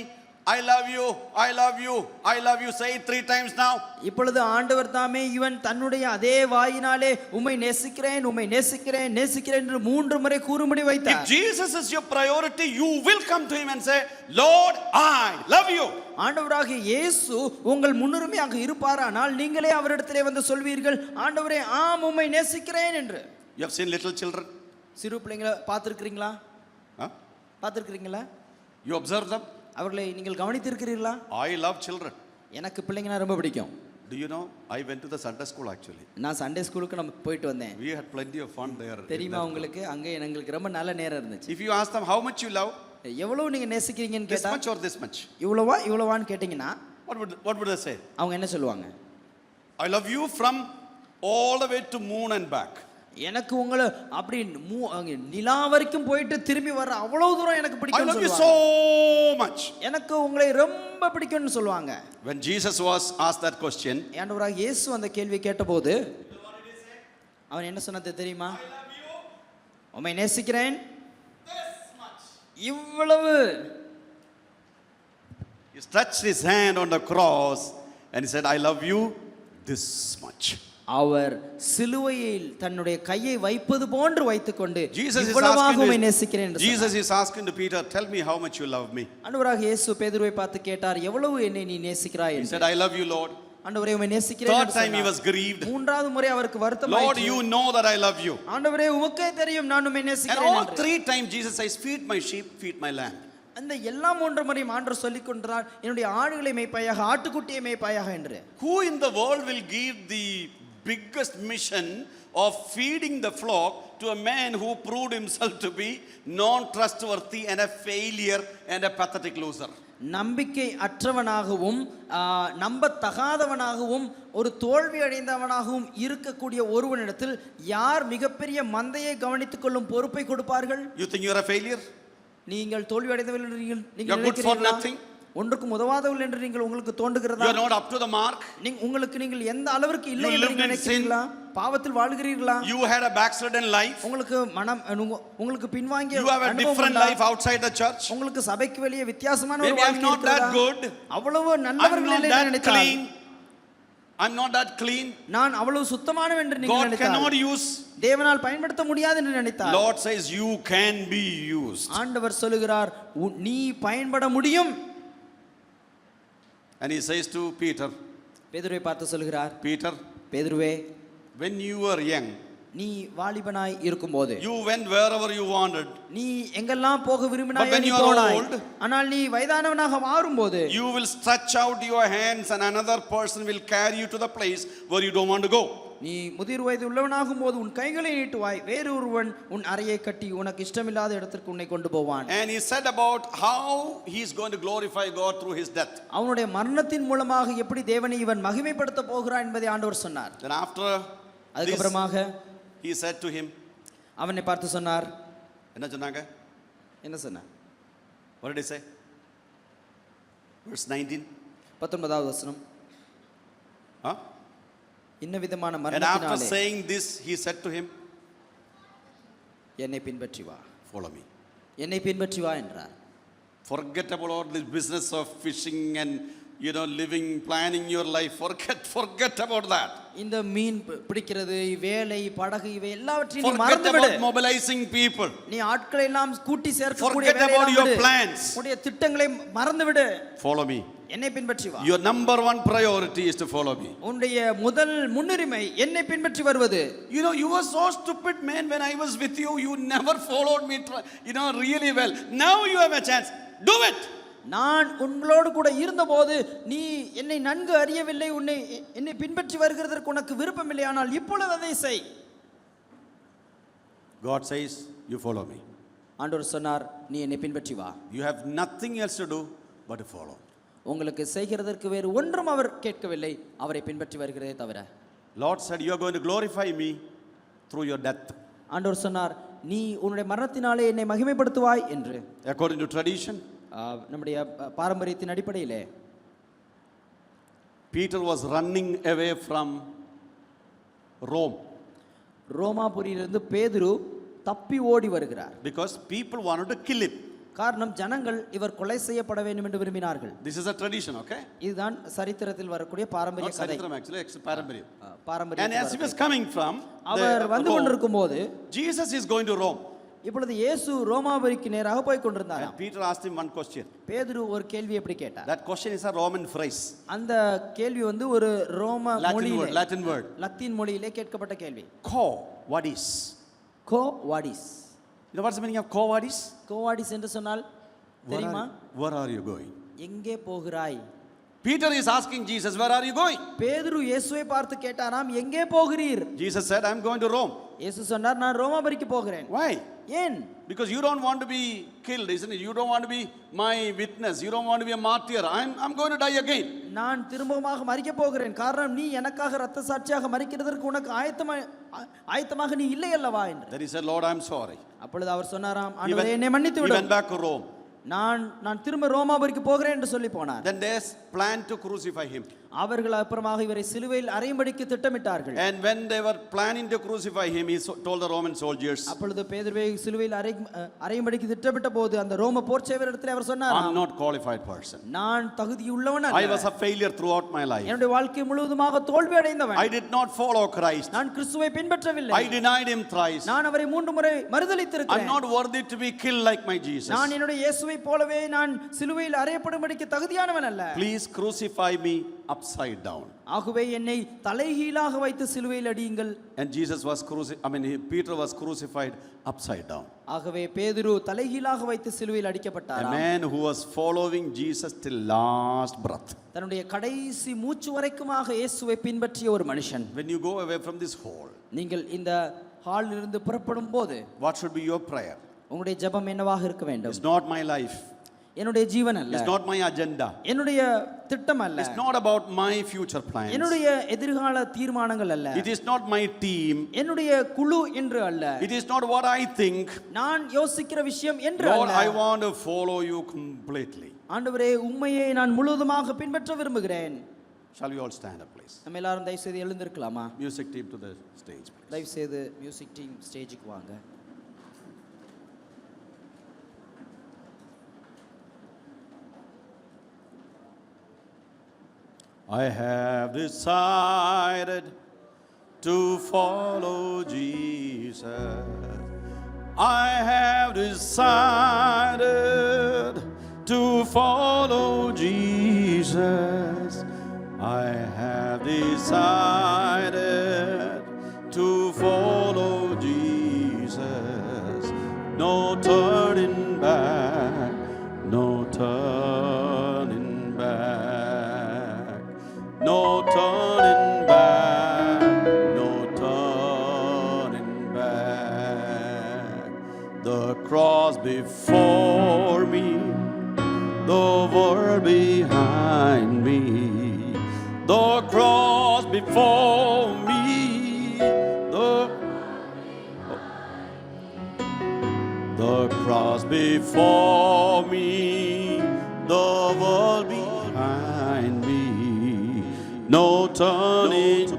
I love you, I love you, I love you. Say it 3 times now. இப்பொழுது ஆண்டவர் தாமே இவன் தன்னுடைய அதே வாயினாலே உம்மை நேசிக்கிறேன், உம்மை நேசிக்கிறேன், நேசிக்கிறேன் என்று 3 முறை கூறும்படி If வைத்தார். Jesus is your priority, you will come to him and say, Lord, I love you. ஆண்டவராகிய இயேசு உங்கள் முன்னுரிமையாக இருப்பாரானால் நீங்களே அவரிடத்திலே வந்து சொல்வீர்கள், ஆண்டவரே, ஆம், உம்மை நேசிக்கிறேன் என்று. You have seen little children? சிறு பிள்ளைங்களை பார்த்திருக்கிறீங்களா? Huh? பார்த்திருக்கிறீங்களா? You observe them? அவர்களை நீங்கள் கவனித்திருக்கிறீர்களா? I love children. எனக்கு பிள்ளைங்கன்னா ரொம்ப பிடிக்கும். Do you know, I went to the Sunday school actually. நான் சண்டே ஸ்கூலுக்கு நம்ம போயிட்டு வந்தேன். We had plenty of fun there. தெரியுமா உங்களுக்கு? அங்கே எங்களுக்கு ரொம்ப நல்ல நேரம் இருந்துச்சு. If you ask them how much you love, எவ்வளவு நீங்க நேசிக்கிறீங்கன்னு this கேட்டா, much or this much, இவ்வளவான்னு கேட்டிங்கன்னா what would they say? அவங்க என்ன சொல்லுவாங்க? I love you from all the way to moon and back. எனக்கு உங்களை அப்படி நிலா வரைக்கும் போயிட்டு திரும்பி வர அவ்வளவு தூரம் எனக்கு I பிடிக்கும்னு love you சொல்லுவாங்க. so much. எனக்கு உங்களை ரொம்ப பிடிக்கும்னு சொல்லுவாங்க. When Jesus was asked that question, ஆண்டவராகிய இயேசு அந்த கேள்வி கேட்டபோது அவன் என்ன சொன்னது தெரியுமா? உம்மை நேசிக்கிறேன் இவ்வளவு. he stretched his hand on the cross and he said, I love you this much. அவர் சிலுவையில் தன்னுடைய கையை வைப்பது போன்று வைத்துக்கொண்டு Jesus is asking to Peter, tell me how much you love me. ஆண்டவராகிய இயேசு பேதுருவை பார்த்து கேட்டார், எவ்வளவு என்னை நீ நேசிக்கிறாய் He என்று. said, I love you, Lord. ஆண்டவரே, உம்மை நேசிக்கிறேன் Third என்று time he சொன்னார். was grieved. மூன்றாவது முறை அவருக்கு வருத்தம் Lord, ஆயிற்று. you know that I love you. ஆண்டவரே, உமக்கே தெரியும் நான் உம்மை And நேசிக்கிறேன் all என்று. 3 times Jesus says, feed my sheep, feed my lamb. அந்த எல்லா 3 முறையும் ஆண்டவர் சொல்லிக் கொண்டார், என்னுடைய ஆடுகளை மேய்ப்பாயாக, ஆட்டுக்குட்டியை மேய்ப்பாயாக என்று. Who in the world will give the biggest mission of feeding the flock to a man who proved himself to be non-trustworthy and a failure and a pathetic loser? நம்பிக்கை அற்றவனாகவும் நம்பத்தகாதவனாகவும் ஒரு தோல்வி அடைந்தவனாகவும் இருக்கக்கூடிய ஒருவனிடத்தில் யார் மிகப்பெரிய மந்தையை கவனித்துக் கொள்ளும் பொறுப்பை கொடுப்பார்கள்? You think you are a failure? நீங்கள் தோல்வி அடைந்தவர்கள் என்று You நீங்கள் are good for நினைக்கிறீர்களா? nothing? ஒன்றுக்கும் உதவாதவர்கள் என்று நீங்கள் உங்களுக்கு தோன்றுகிறதா? You are not up to the mark? நீங்கள் எந்த அளவிற்கு இல்லை You என்று lived in நினைக்கிறீர்களா? பாவத்தில் வாழ்கிறீர்களா? You had a backslidden life? உங்களுக்கு பின்வாங்கிய You have a அனுபவம் different உண்டா? life outside the church? உங்களுக்கு சபைக்கு வெளியே வித்தியாசமான ஒரு Maybe I'm வாழ்க்கை not that இருக்கிறதா? good. அவ்வளவு I'm நல்லவர்கள் not இல்லை என்று that நினைத்தால், clean. I'm not that clean. நான் அவ்வளவு சுத்தமானவன் என்று நீங்கள் God cannot நினைத்தால், use. தேவனால் பயன்படுத்த முடியாது என்று நினைத்தால், Lord says you can be used. ஆண்டவர் சொல்லுகிறார் நீ பயன்பட முடியும். And he says to Peter, பேதுருவை பார்த்து சொல்லுகிறார், Peter, பேதுருவே, when you were young, நீ வாலிபனாய் இருக்கும்போது you went wherever you wanted. நீ எங்கெல்லாம் போக But விரும்பினாய் when நீ you are போனாய். old, ஆனால் நீ வயதானவனாக மாறும்போது You will stretch out your hands and another person will carry you to the place where you don't want to go. நீ முதிர் வயது உள்ளவனாகும் போது உன் கைகளை நீட்டுவாய், வேறொருவன் உன் அறையை கட்டி உனக்கு இஷ்டமில்லாத இடத்திற்கு உன்னை கொண்டு போவான். And he said about how he is going to glorify God through his death. அவனுடைய மரணத்தின் மூலமாக எப்படி தேவனை இவன் மகிமைப்படுத்த போகிறான் என்பதை ஆண்டவர் சொன்னார். Then after this, அதுக்கப்புறமாக he said to him, அவனை பார்த்து சொன்னார், என்ன சொன்னாங்க? என்ன சொன்னார்? What did he say? Verse 19. 19வது வசனம். Huh? இன்ன விதமான And after மரணத்தினாலே saying this, he said to him, என்னை பின்பற்றி வா, follow me. என்னை பின்பற்றி வா என்றார். Forget about all this business of fishing and living, planning your life. Forget about that. இந்த மீன் பிடிக்கிறது, வேலை, படகு இவை எல்லாவற்றையும் நீ Forget மறந்து விடு. about mobilizing people. நீ ஆட்களை எல்லாம் கூட்டி சேர்க்கக்கூடிய Forget about வேலையெல்லாம் your விடு. plans. உன்னுடைய திட்டங்களை மறந்து விடு. Follow me. என்னை பின்பற்றி வா. Your number one priority is to follow me. உன்னுடைய முதல் முன்னுரிமை என்னை பின்பற்றி வருவது. You were so stupid, man. When I was with you, you never followed me, really well. Now you have a chance. Do it. நான் உங்களோடு கூட இருந்தபோது நீ என்னை நன்கு அறியவில்லை, என்னை பின்பற்றி வருகிறதற்கு உனக்கு விருப்பமில்லை, ஆனால் இப்பொழுது அதை செய். God says, you follow me. ஆண்டவர் சொன்னார், நீ என்னை பின்பற்றி வா. You have nothing else to do but to follow. உங்களுக்கு செய்கிறதற்கு வேறு ஒன்றும் அவர் கேட்கவில்லை, அவரை பின்பற்றி வருகிறதே தவிர. Lord said, you are going to glorify me through your death. ஆண்டவர் சொன்னார், நீ உன்னுடைய மரணத்தினாலே என்னை மகிமைப்படுத்துவாய் என்று. According to tradition, நம்முடைய பாரம்பரியத்தின் அடிப்படையிலே Peter was running away from Rome ரோமாபுரியிலிருந்து பேதுரு தப்பி ஓடி வருகிறார். because people wanted to kill him. காரணம் ஜனங்கள் இவர் கொலை செய்யப்பட வேண்டும் என்று விரும்பினார்கள். This is a tradition, okay? இதுதான் சரித்திரத்தில் வரக்கூடிய பாரம்பரிய Not கதை. Sarithram actually, it's parampariyam. பாரம்பரிய. And as he was coming from அவர் வந்து Rome, கொண்டிருக்கும் போது Jesus is going to Rome. இப்பொழுது இயேசு ரோமாபுரிக்கு நேராக போய் கொண்டிருந்தார். And Peter asked him one question. பேதுரு ஒரு கேள்வி எப்படி கேட்டார்? That question is a Roman phrase. அந்த கேள்வி வந்து ஒரு ரோம மொழியிலே, Latin word. லத்தீன் மொழியிலே கேட்கப்பட்ட கேள்வி. Quo vadis. Go வாடிஸ். You know what's the meaning of quo vadis? கோ வாடிஸ் என்று சொன்னால் தெரியுமா? Where are you going? எங்கே போகிறாய்? Peter is asking Jesus, where are you going? பேதுரு இயேசுவை பார்த்து கேட்டாராம், எங்கே போகிறீர்? Jesus said, I'm going to Rome. இயேசு சொன்னார், நான் ரோமாபுரிக்கு போகிறேன். Why? ஏன்? Because you don't want to be killed, isn't it? You don't want to be my witness. You don't want to be a martyr. I'm going to die again. நான் திரும்பமாக மரிக்க போகிறேன். காரணம் நீ எனக்காக இரத்த சாட்சியாக மரிக்கிறதற்கு உனக்கு ஆயத்தமாக நீ இல்லை அல்லவா என்று. Then he said, Lord, I'm sorry. அப்பொழுது அவர் சொன்னாராம், ஆண்டவரே என்னை மன்னித்து He விடும். went back to Rome. நான் திரும்ப ரோமாபுரிக்கு போகிறேன் என்று சொல்லி போனார். Then they planned to crucify him. அவர்கள் அப்புறமாக இவரை சிலுவையில் அறையும்படிக்கு திட்டமிட்டார்கள். And when they were planning to crucify him, he told the Roman soldiers, அப்பொழுது பேதுருவை சிலுவையில் அறையும்படிக்கு திட்டமிட்ட போது அந்த ரோம போர்ச்சேவரிடத்தில் அவர் சொன்னார், I'm not qualified person. நான் தகுதியுள்ளவன் அல்ல. I was a failure throughout my life. என்னுடைய வாழ்க்கை முழுவதுமாக தோல்வி அடைந்தவன். I did not follow Christ. நான் கிறிஸ்துவை பின்பற்றவில்லை. I denied him thrice. நான் அவரை 3 முறை I'm மறுதலித்திருக்கிறேன். not worthy to be killed like my Jesus. நான் என்னுடைய இயேசுவை போலவே நான் சிலுவையில் அறையப்படும்படிக்கு தகுதியானவன் அல்ல. Please crucify me upside down. ஆகவே என்னை தலைகீழாக வைத்து சிலுவையில் அடியுங்கள். And Peter was crucified upside down. ஆகவே பேதுரு தலைகீழாக வைத்து சிலுவையில் அடிக்கப்பட்டார். A man who was following Jesus till last breath. தன்னுடைய கடைசி மூச்சு வரைக்குமாக இயேசுவை பின்பற்றிய ஒரு மனுஷன். When you go away from this hall, நீங்கள் இந்த ஹாலில் இருந்து புறப்படும் போது what should be your prayer? உங்களுடைய ஜெபம் என்னவாக இருக்க வேண்டும்? It's not my life. என்னுடைய ஜீவன் அல்ல, It's not my agenda. என்னுடைய திட்டம் அல்ல, It's not about my future plans. என்னுடைய எதிர்கால தீர்மானங்கள் அல்ல, It is not my team. என்னுடைய குழு என்று அல்ல, It is not what I think. நான் யோசிக்கிற விஷயம் என்று Lord, அல்ல. I want to follow you completely. ஆண்டவரே, உம்மையே நான் முழுவதுமாக பின்பற்ற விரும்புகிறேன். Shall we all stand up, please? நம்ம எல்லாரும் தயவு செய்து எழுந்திருக்கலாமா? Music team to the stage, please. தயவு செய்து மியூசிக் டீம் ஸ்டேஜுக்கு வாங்க. I have decided to follow Jesus. I have decided to follow Jesus. I have decided to follow Jesus. No turning back, no turning back, no turning back, no turning back. The cross before me, the world behind me. The cross before me, the cross before me, the world behind me. No turning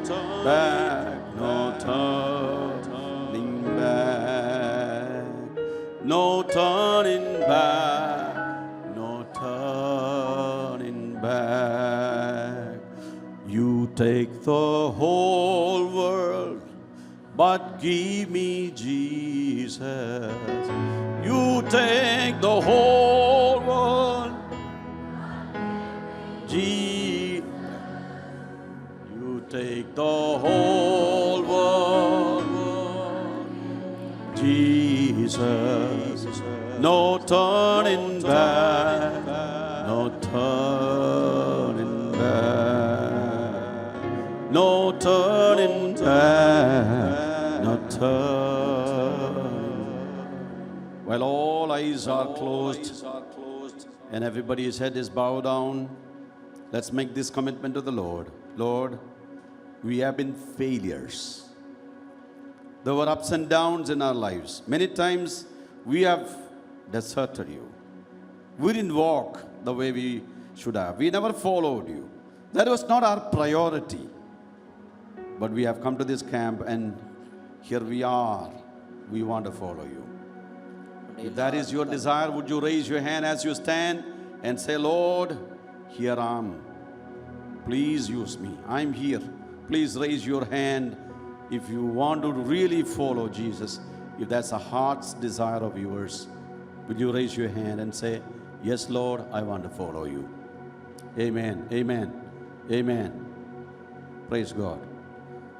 back, no turning back, no turning back, no turning back. You take the whole world, but give me Jesus. You take the whole world, you take the whole world, Jesus. No turning back, no turning back, no turning back, no turning. While all eyes are closed and everybody's head is bowed down, let's make this commitment to the Lord. Lord, we have been failures. There were ups and downs in our lives. Many times we have deserted you. We didn't walk the way we should have. We never followed you. That was not our priority. But we have come to this camp and here we are. We want to follow you. If that is your desire, would you raise your hand as you stand and say, Lord, here I am. Please use me. I'm here. Please raise your hand if you want to really follow Jesus. If that's a heart's desire of yours, would you raise your hand and say, yes, Lord, I want to follow you. Amen. Amen. Amen. Praise God.